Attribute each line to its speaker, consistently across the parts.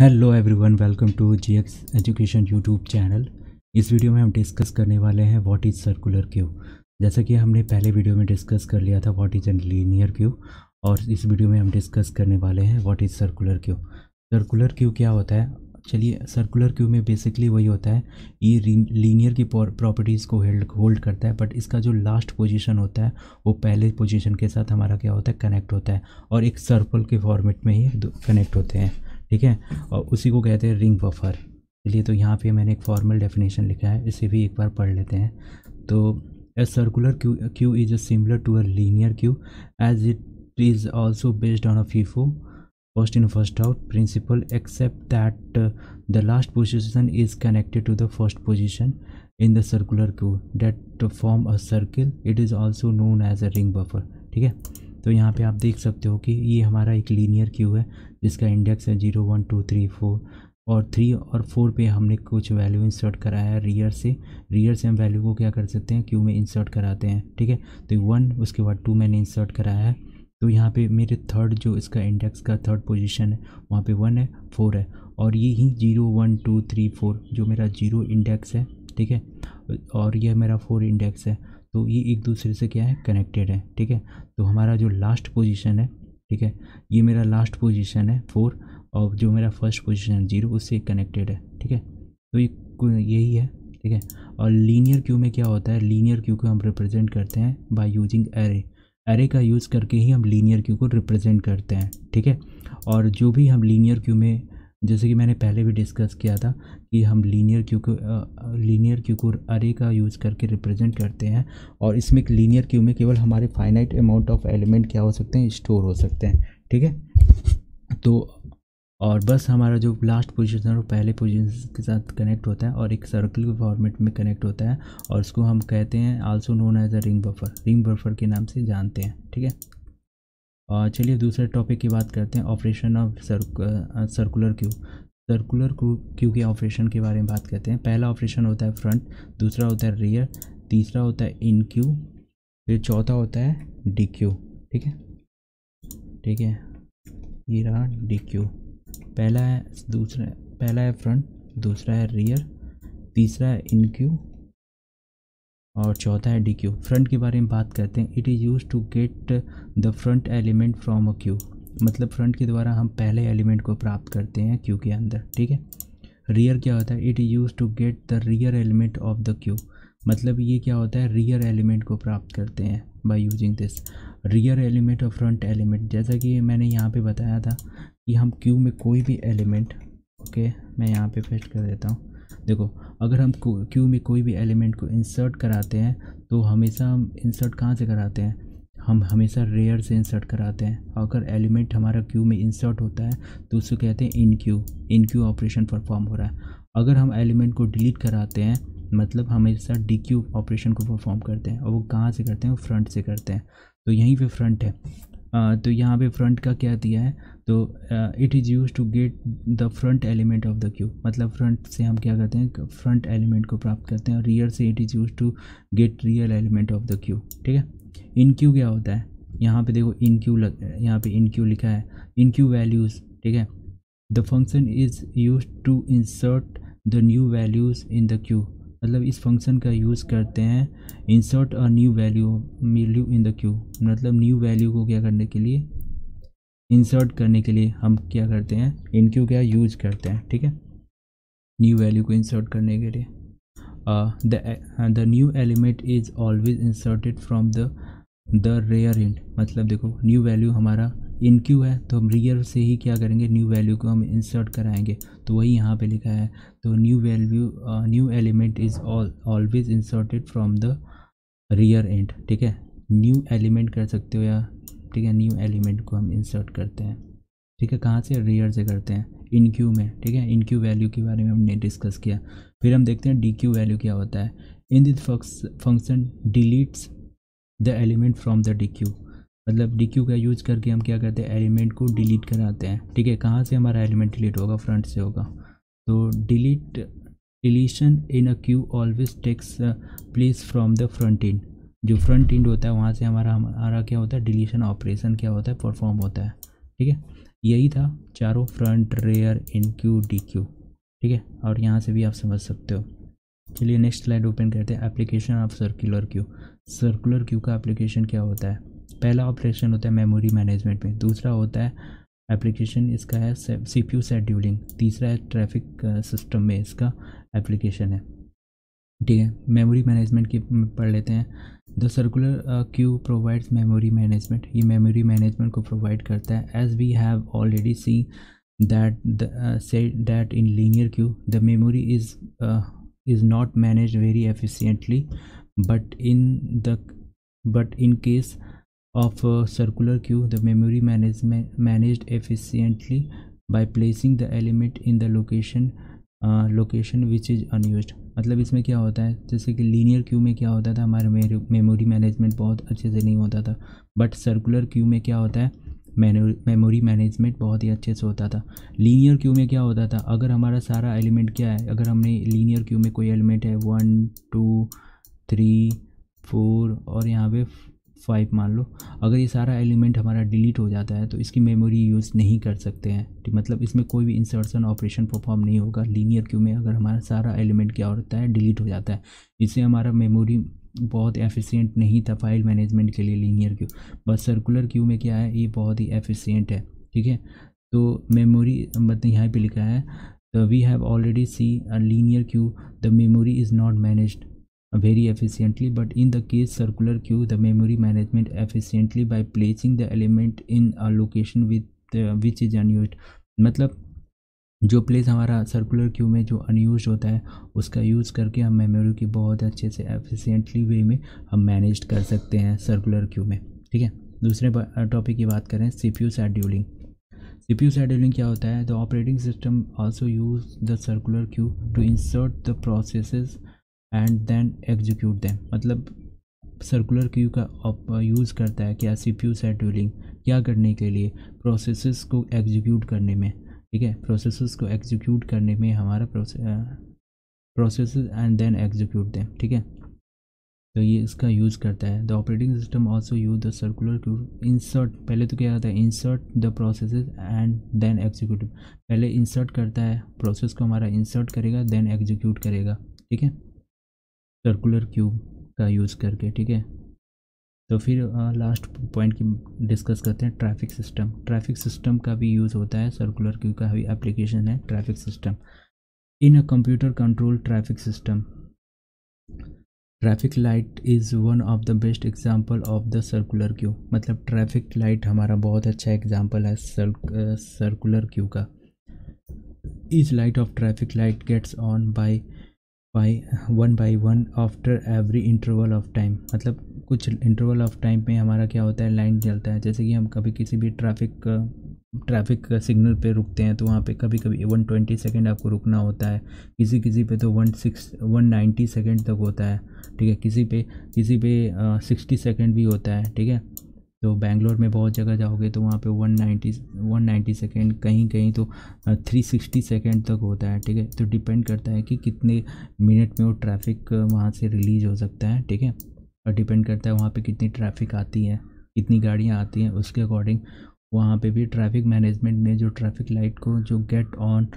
Speaker 1: Hello everyone, welcome to GX education YouTube channel. इस video में हम डिस्कस करने वाले हैं व्हाट इज़ सर्कुलर क्यू। जैसा कि हमने पहले वीडियो में डिस्कस कर लिया था what is an linear Q, और इस वीडियो में हम डिस्कस करने वाले हैं what is circular queue. Circular queue क्या होता है? चलिए, सर्कुलर क्यू में बेसिकली वही होता है, ये लीनियर की प्रॉपर्टीज़ को होल्ड करता है, बट इसका जो लास्ट पोजीशन होता है वो पहले पोजीशन के साथ हमारा क्या होता है, कनेक्ट होता है, और एक सर्कल के फॉर्मेट में ही कनेक्ट होते हैं। ठीक है, और उसी को कहते हैं रिंग बफर। चलिए, तो यहाँ पे मैंने एक फॉर्मल डेफिनेशन लिखा है, इसे भी एक बार पढ़ लेते हैं। तो a circular queue is similar to a linear queue as it is also based on a FIFO first in first out principle, except that the last position is connected to the first position in the circular queue that form a circle. It is also known as a ring buffer. ठीक है, तो यहाँ पे आप देख सकते हो कि ये हमारा एक लीनियर क्यू है जिसका इंडेक्स है 0 1 2 3 4, और 3 और 4 पे हमने कुछ वैल्यू इंसर्ट कराया है रियर से हम वैल्यू को क्या कर सकते हैं, क्यू में इंसर्ट कराते हैं। ठीक है, तो 1, उसके बाद 2 मैंने इंसर्ट कराया है, तो यहाँ पे मेरे थर्ड जो इसका इंडेक्स का थर्ड पोजीशन है वहाँ पे 1 है, 4 है, और ये ही 0 1 2 3 4 जो मेरा 0 इंडेक्स है, ठीक है, और ये मेरा 4 इंडेक्स है, तो ये एक दूसरे से क्या है, कनेक्टेड है। ठीक है, तो हमारा जो लास्ट पोजीशन है, ठीक है, ये मेरा लास्ट पोजीशन है 4, और जो मेरा फर्स्ट पोजीशन है 0 उससे कनेक्टेड है। ठीक है, तो ये यही है। ठीक है, और लीनियर क्यू में क्या होता है, लीनियर क्यू को हम रिप्रेजेंट करते हैं बाय यूजिंग एरे का यूज़ करके ही हम लीनियर क्यू को रिप्रेजेंट करते हैं। ठीक है, और जो भी हम लीनियर क्यू में, जैसे कि मैंने पहले भी डिस्कस किया था कि हम लीनियर क्यू को एरे का यूज़ करके रिप्रेजेंट करते हैं, और इसमें लीनियर क्यू में केवल हमारे फाइनाइट अमाउंट ऑफ एलिमेंट क्या हो सकते हैं, स्टोर हो सकते हैं। ठीक है, तो और बस हमारा जो लास्ट पोजीशन है वो पहले पोजीशन के साथ कनेक्ट होता है और एक सर्कल के फॉर्मेट में कनेक्ट होता है, और उसको हम कहते हैं also known as a ring buffer के नाम से जानते हैं। ठीक है, और चलिए दूसरे टॉपिक की बात करते हैं, ऑपरेशन ऑफ सर्कुलर क्यू के ऑपरेशन के बारे में बात करते हैं। पहला ऑपरेशन होता है फ्रंट, दूसरा होता है रियर, तीसरा होता है इन क्यू, फिर चौथा होता है डी क्यू। ठीक है, ये रहा डी क्यू। पहला है फ्रंट, दूसरा है रियर, तीसरा है इन क्यू, और चौथा है डी क्यू। फ्रंट के बारे में बात करते हैं। It is use to get the front element from a queue, मतलब फ्रंट के द्वारा हम पहले एलिमेंट को प्राप्त करते हैं क्यू के अंदर। ठीक है, रियर क्या होता है, it is use to get the rear element of the queue, मतलब ये क्या होता है, रियर एलिमेंट को प्राप्त करते हैं by using this rear element और फ्रंट एलिमेंट। जैसा कि मैंने यहाँ पे बताया था कि हम क्यू में कोई भी एलिमेंट, ओके मैं यहाँ पे पेस्ट कर देता हूँ। देखो, अगर हम क्यू में कोई भी एलिमेंट को इंसर्ट कराते हैं तो हमेशा हम इंसर्ट कहाँ से कराते हैं, हम हमेशा रेयर से इंसर्ट कराते हैं। अगर एलिमेंट हमारा क्यू में इंसर्ट होता है तो उसको कहते हैं इन क्यू ऑपरेशन परफॉर्म हो रहा है। अगर हम एलिमेंट को डिलीट कराते हैं मतलब हमेशा डी क्यू ऑपरेशन को परफॉर्म करते हैं, और वो कहाँ से करते हैं, वो फ्रंट से करते हैं। तो यहीं पे फ्रंट है, तो यहाँ पे फ्रंट का क्या दिया है, तो it is use to get the front element of the queue, मतलब फ्रंट से हम क्या करते हैं, फ्रंट एलिमेंट को प्राप्त करते हैं, और रियर से it is use to get real element of the queue. ठीक है, इन क्यू क्या होता है, यहाँ पे देखो यहाँ पे इन क्यू लिखा है, इन क्यू वैल्यूज़। ठीक है, the function is use to insert the new values in the queue, मतलब इस फंक्शन का यूज़ करते हैं insert a new value in the queue, मतलब न्यू वैल्यू को क्या करने के लिए, इंसर्ट करने के लिए हम क्या करते हैं, इन क्यू क्या यूज करते हैं। ठीक है, न्यू वैल्यू को इंसर्ट करने के लिए the new element is always inserted from the rear end, मतलब देखो न्यू वैल्यू हमारा इन क्यू है तो हम रियर से ही क्या करेंगे, न्यू वैल्यू को हम इंसर्ट कराएंगे, तो वही यहाँ पे लिखा है। तो new element is always inserted from the rear and. ठीक है, न्यू एलिमेंट कर सकते हो या, ठीक है, न्यू एलिमेंट को हम इंसर्ट करते हैं। ठीक है, कहाँ से, रियर से करते हैं इन क्यू में। ठीक है, इन क्यू वैल्यू के बारे में हमने डिस्कस किया। फिर हम देखते हैं डी क्यू वैल्यू क्या होता है। In this function deletes the element from the D Q, मतलब डी क्यू का यूज करके हम क्या करते हैं, एलिमेंट को डिलीट कराते हैं। ठीक है, कहाँ से हमारा एलिमेंट डिलीट होगा, फ्रंट से होगा। तो deletion in a queue always takes place from the front end, जो फ्रंट एंड होता है वहाँ से हमारा क्या होता है, डिलीशन ऑपरेशन क्या होता है, परफॉर्म होता है। ठीक है, यही था चारों, फ्रंट, रेयर, इन क्यू, डी क्यू, ठीक है। और यहाँ से भी आप समझ सकते हो। चलिए नेक्स्ट स्लाइड ओपन करते हैं। Application of circular queue. Circular queue का एप्लीकेशन क्या होता है? पहला ऑपरेशन होता है मेमोरी मैनेजमेंट में, दूसरा होता है एप्लीकेशन इसका है सीपीयू शेड्यूलिंग, तीसरा है ट्रैफिक सिस्टम में इसका एप्लीकेशन है, ठीक है। मेमोरी मैनेजमेंट की पढ़ लेते हैं। The circular queue provides memory management, ये मेमोरी मैनेजमेंट को प्रोवाइड करता है। As we have already seen that in linear queue the memory is not managed very efficiently, but in case of a circular queue the memory managed efficiently by placing the element in the location which is unused। मतलब इसमें क्या होता है, जैसे कि linear Q में क्या होता था, हमारे मेमोरी मैनेजमेंट बहुत अच्छे से नहीं होता था, बट सर्कुलर क्यू में क्या होता है, मेमोरी मैनेजमेंट बहुत ही अच्छे से होता था। लीनियर क्यू में क्या होता था, अगर हमारा सारा एलिमेंट क्या है, अगर हमने लीनियर क्यू में कोई एलिमेंट है 1 2 3 4 और यहाँ पे 5 मान लो, अगर ये सारा एलिमेंट हमारा डिलीट हो जाता है तो इसकी मेमोरी यूज़ नहीं कर सकते हैं, ठीक। मतलब इसमें कोई भी इंसर्शन ऑपरेशन परफॉर्म नहीं होगा लीनियर क्यू में, अगर हमारा सारा एलिमेंट क्या होता है, डिलीट हो जाता है। इससे हमारा मेमोरी बहुत एफिशिएंट नहीं था फाइल मैनेजमेंट के लिए लीनियर क्यू, बस सर्कुलर क्यू में क्या है, ये बहुत ही एफिशिएंट है, ठीक है। तो मेमोरी मतलब यहाँ पे लिखा है तो we have already see a linear queue the memory is not managed very efficiently, but in the case circular queue the memory management efficiently by placing the element in a location which is unused। मतलब जो place हमारा circular queue में जो unused होता है उसका use करके हम मेमोरी की बहुत अच्छे से एफिशिएंटली वे में हम मैनेज कर सकते हैं सर्कुलर क्यू में, ठीक है। दूसरे टॉपिक की बात करें, सीपीयू शेड्यूलिंग। सीपीयू शेड्यूलिंग क्या होता है, the operating system also use the circular queue to insert the processes and then execute them. मतलब सर्कुलर क्यू का यूज़ करता है क्या, सीपीयू शेड्यूलिंग क्या करने के लिए, प्रोसेसेस को एग्जीक्यूट करने में, ठीक है। प्रोसेसेस को एग्जीक्यूट करने में हमारा processes and then execute them, ठीक है। तो ये इसका यूज़ करता है। The operating system also use the circular queue insert, पहले तो क्या होता है, insert the processes and then execute. पहले इंसर्ट करता है, प्रोसेस को हमारा इंसर्ट करेगा, देन एग्जीक्यूट करेगा, ठीक है, सर्कुलर क्यू का यूज़ करके, ठीक है। तो फिर लास्ट पॉइंट की डिस्कस करते हैं, ट्रैफिक सिस्टम। ट्रैफिक सिस्टम का भी यूज़ होता है, सर्कुलर क्यू का भी एप्लीकेशन है traffic system. In a computer control traffic system traffic light is one of the best example of the circular queue. मतलब ट्रैफिक लाइट हमारा बहुत अच्छा एग्जाम्पल है सर्कुलर क्यू का। Each light of traffic light gets on one by one after every interval of time. मतलब कुछ interval of time में हमारा क्या होता है, लाइन जलता है। जैसे कि हम कभी किसी भी ट्रैफिक सिग्नल पे रुकते हैं तो वहाँ पे कभी कभी 120 सेकेंड आपको रुकना होता है, किसी पे तो 190 सेकेंड तक होता है, ठीक है। किसी पे 60 सेकेंड भी होता है, ठीक है। तो बेंगलोर में बहुत जगह जाओगे तो वहाँ पे 190 सेकेंड, कहीं तो 360 सेकेंड तक होता है, ठीक है। तो डिपेंड करता है कि कितने मिनट में वो ट्रैफिक वहाँ से रिलीज हो सकता है, ठीक है। और डिपेंड करता है वहाँ पे कितनी ट्रैफिक आती है, कितनी गाड़ियाँ आती हैं, उसके अकॉर्डिंग वहाँ पे भी ट्रैफिक मैनेजमेंट में जो ट्रैफिक लाइट को जो get on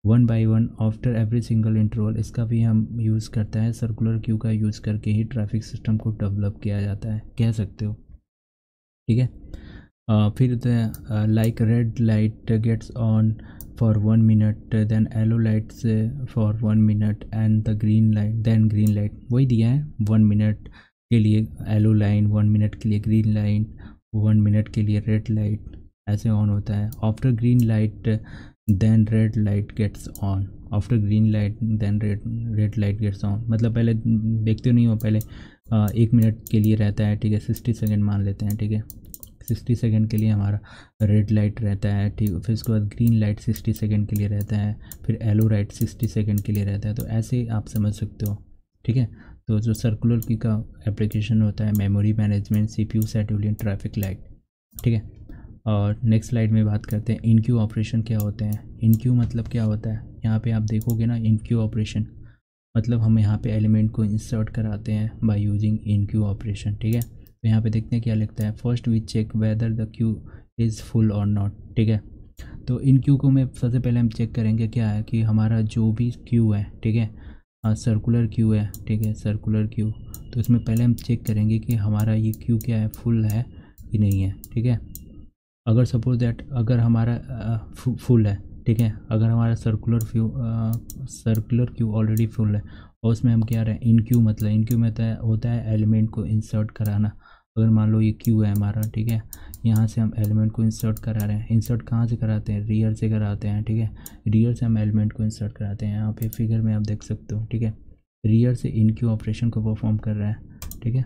Speaker 1: one by one after every single interval, इसका भी हम यूज़ करता है। सर्कुलर क्यू का यूज़ करके ही ट्रैफिक सिस्टम को डेवलप किया जाता है, कह सकते हो, ठीक है। फिर like red light gets on for 1 minute, then yellow lights for 1 minute and the green light, then green light. वही दिया है, 1 मिनट के लिए येलो लाइन, 1 मिनट के लिए ग्रीन लाइन, 1 मिनट के लिए रेड लाइट, ऐसे ऑन होता है। After green light then red light gets on, after green light then red light gets on. मतलब पहले देखते नहीं हो, पहले 1 मिनट के लिए रहता है, ठीक है, 60 सेकेंड मान लेते हैं, ठीक है। 60 सेकेंड के लिए हमारा रेड लाइट रहता है, ठीक है। फिर उसके बाद ग्रीन लाइट 60 सेकेंड के लिए रहता है, फिर येलो लाइट 60 सेकेंड के लिए रहता है। तो ऐसे आप समझ सकते हो, ठीक है। तो जो सर्कुलर की का एप्लीकेशन होता है, memory management, CPU scheduling, traffic light, ठीक है। और नेक्स्ट स्लाइड में बात करते हैं इनक्यू ऑपरेशन क्या होते हैं। इनक्यू मतलब क्या होता है, यहाँ पे आप देखोगे ना, इनक्यू ऑपरेशन मतलब हम यहाँ पे एलिमेंट को इंसर्ट कराते हैं बाय यूजिंग इनक्यू ऑपरेशन, ठीक है। तो यहाँ पे देखते हैं क्या लिखता है, first we check whether the queue is full और नॉट, ठीक है। तो इन क्यू को मैं सबसे पहले हम चेक करेंगे क्या है कि हमारा जो भी क्यू है, ठीक है, सर्कुलर क्यू है, ठीक है, सर्कुलर क्यू। तो इसमें पहले हम चेक करेंगे कि हमारा ये क्यू क्या है, फुल है कि नहीं है, ठीक है। अगर सपोज दैट अगर हमारा फुल है, ठीक है, अगर हमारा सर्कुलर क्यू ऑलरेडी फुल है और उसमें हम क्या रहे हैं, इन क्यू मतलब होता है एलिमेंट को इंसर्ट कराना। अगर मान लो ये क्यू है हमारा, ठीक है, यहाँ से हम एलिमेंट को इंसर्ट करा रहे हैं। इंसर्ट कहाँ से कराते हैं, रियर से कराते हैं, ठीक है, रियर से हम एलिमेंट को इंसर्ट कराते हैं। यहाँ पे फिगर में आप देख सकते हो, ठीक है, रियर से इन क्यू ऑपरेशन को परफॉर्म कर रहा है, ठीक है।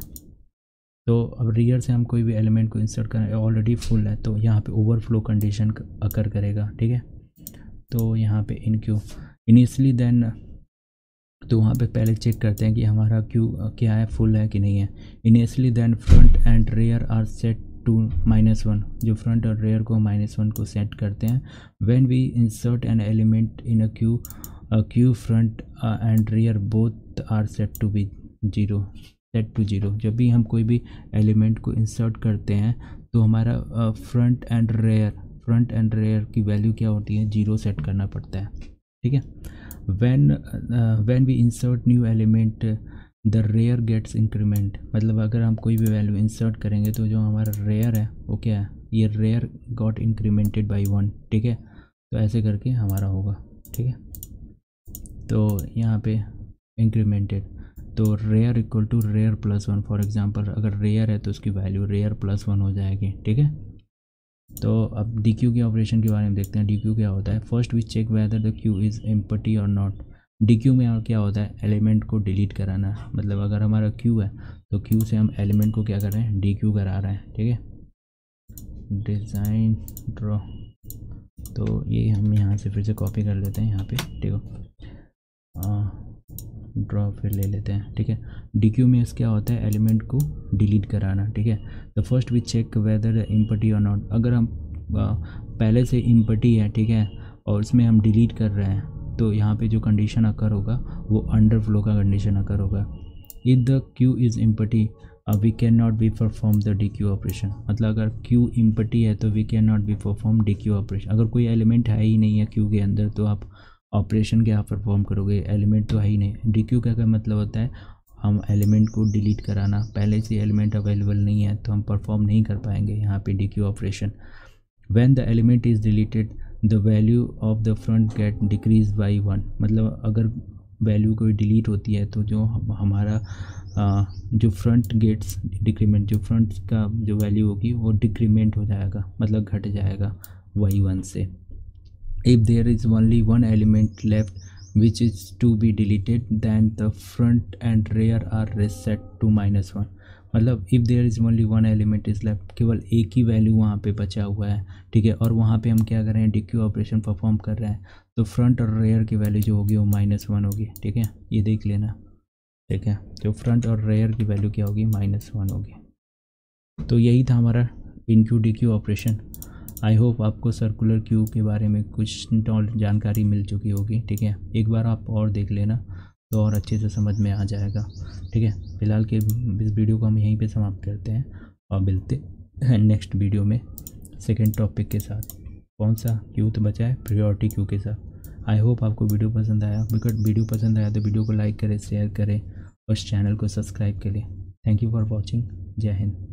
Speaker 1: तो अब रियर से हम कोई भी एलिमेंट को इंसर्ट करें, ऑलरेडी फुल है तो यहाँ पे ओवरफ्लो कंडीशन अकर करेगा, ठीक है। तो यहाँ पे इन क्यू इनिशियली देन, तो वहाँ पे पहले चेक करते हैं कि हमारा क्यू क्या है, फुल है कि नहीं है। Initially then front end rear are set to -1, जो फ्रंट और रेयर को -1 को सेट करते हैं। When we insert an element in a queue front end rear both are set to 0। जब भी हम कोई भी एलिमेंट को इंसर्ट करते हैं तो हमारा फ्रंट एंड रेयर की वैल्यू क्या होती है, 0 सेट करना पड़ता है, ठीक है। when we insert new element the rear gets increment, मतलब अगर हम कोई भी वैल्यू इंसर्ट करेंगे तो जो हमारा रेयर है वो क्या है, ये रेयर गॉट इंक्रीमेंटेड बाय 1, ठीक है। तो ऐसे करके हमारा होगा, ठीक है। तो यहाँ पे इंक्रीमेंटेड, तो rear equal to rear +1। For example अगर रेयर है तो उसकी वैल्यू रेयर +1 हो जाएगी, ठीक है। तो अब डी क्यू के ऑपरेशन के बारे में देखते हैं। डी क्यू क्या होता है, first we check whether the queue is empty और नॉट। डी क्यू में क्या होता है, एलिमेंट को डिलीट कराना। मतलब अगर हमारा क्यू है तो क्यू से हम एलिमेंट को क्या कर रहे हैं, डी क्यू करा रहे हैं, ठीक है। डिज़ाइन ड्रॉ, तो ये हम यहाँ से फिर से कॉपी कर लेते हैं, यहाँ पे ठीक है, ड्रॉ फिर ले लेते हैं, ठीक है। डी क्यू में क्या होता है, एलिमेंट को डिलीट कराना, ठीक है। तो first we check whether empty और नॉट। अगर हम पहले से इम्पटी है, ठीक है, और उसमें हम डिलीट कर रहे हैं तो यहाँ पे जो कंडीशन अकर होगा वो अंडरफ्लो का कंडीशन अकर होगा। If the queue is empty we can not be perform the dequeue operation. मतलब अगर क्यू इम्पटी है तो we can not be perform dequeue operation. अगर कोई एलिमेंट है ही नहीं है क्यू के अंदर तो आप ऑपरेशन क्या परफॉर्म करोगे, एलिमेंट तो है ही नहीं। डी क्यू का मतलब होता है हम एलिमेंट को डिलीट कराना। पहले से एलिमेंट अवेलेबल नहीं है तो हम परफॉर्म नहीं कर पाएंगे यहाँ पे D Q operation. When the element is deleted the value of the front gate decrease by 1। मतलब अगर वैल्यू कोई डिलीट होती है तो जो हमारा जो फ्रंट गेट्स डिक्रीमेंट, जो फ्रंट का जो वैल्यू होगी वो डिक्रीमेंट हो जाएगा, मतलब घट जाएगा वही 1 से। If there is only one element left which is to be deleted, then the front and rear are reset to -1। मतलब if there is only one element is left, केवल एक ही वैल्यू वहाँ पे बचा हुआ है, ठीक है, और वहाँ पे हम क्या कर रहे हैं, DQ ऑपरेशन परफॉर्म कर रहे हैं, तो फ्रंट और रेयर की वैल्यू जो होगी वो -1 होगी, ठीक है, ये देख लेना, ठीक है। तो फ्रंट और रेयर की वैल्यू क्या होगी, -1 होगी। तो यही था हमारा InQ DQ operation. I hope आपको सर्कुलर क्यू के बारे में कुछ जानकारी मिल चुकी होगी, ठीक है। एक बार आप और देख लेना तो और अच्छे से समझ में आ जाएगा, ठीक है। फिलहाल के इस वीडियो को हम यहीं पे समाप्त करते हैं और मिलते हैं नेक्स्ट वीडियो में सेकंड टॉपिक के साथ। कौन सा क्यू तो बचा है, प्रायोरिटी क्यू के साथ। आई होप आपको वीडियो पसंद आया। बिकॉज वीडियो पसंद आया तो वीडियो को लाइक करें, शेयर करें और इस चैनल को सब्सक्राइब करें। Thank you for watching. जय हिंद।